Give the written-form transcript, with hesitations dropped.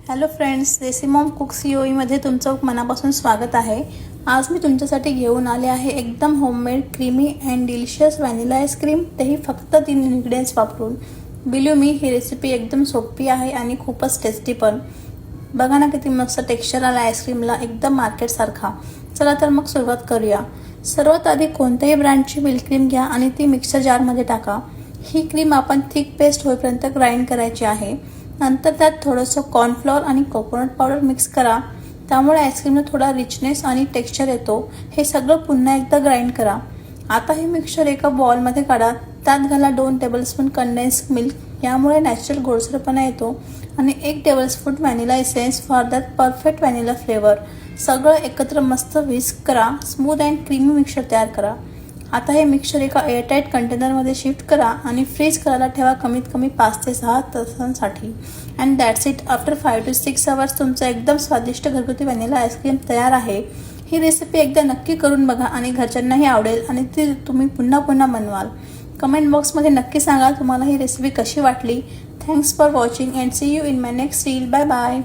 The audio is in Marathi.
हॅलो फ्रेंड्स, देसी मॉम कुक COE मध्ये तुमचं मनापासून स्वागत आहे। आज मी तुमच्यासाठी घेऊन आले आहे एकदम homemade creamy and delicious vanilla ice cream, तेही फक्त 3 इन्ग्रेडियंट्स वापरून। बिलीव मी, ही रेसिपी एकदम सोपी आहे आणि खूपच टेस्टी पण। बघा ना किती मस्त टेक्स्चर आला आईस्क्रीमला, एकदम मार्केट सारखा। चला तर मग सुरुवात करूया। सर्वात आधी कोणत्याही ब्रँडची व्हील क्रीम घ्या आणि ती मिक्सर जारमध्ये टाका। ही क्रीम आपण थिक पेस्ट होईपर्यंत ग्राइंड करायची आहे। नंतर त्यात थोडंसं कॉर्नफ्लोअर आणि कोकोनट पावडर मिक्स करा, त्यामुळे आईस्क्रीमला थोडा रिचनेस आणि टेक्स्चर येतो। हे सगळं पुन्हा एकदा ग्राइंड करा। आता हे मिक्सचर एका बाउलमध्ये काढा, त्यात घाला 2 टेबलस्पून कंडेन्स्ड मिल्क, यामुळे नॅचरल गोडसरपणा येतो, आणि 1 tablespoon vanilla essence for that perfect vanilla flavour. सगळं एकत्र मस्त व्हिस्क करा, स्मूथ अँड क्रीमी मिक्सचर तयार करा। आता हे मिक्सचर एका एअरटाईट कंटेनरमध्ये शिफ्ट करा आणि फ्रीज करायला ठेवा कमीत कमी 5 ते 6 तासांसाठी। And that's it, after 5 to 6 hours तुमचं एकदम स्वादिष्ट घरगुती व्हॅनिला आईस्क्रीम तयार आहे। ही रेसिपी एकदा नक्की करून बघा आणि घरच्यांनाही आवडेल आणि ती तुम्ही पुन्हा पुन्हा बनवाल। कमेंट बॉक्समध्ये नक्की सांगा तुम्हाला ही रेसिपी कशी वाटली। Thanks for watching and see you in my next reel. Bye bye.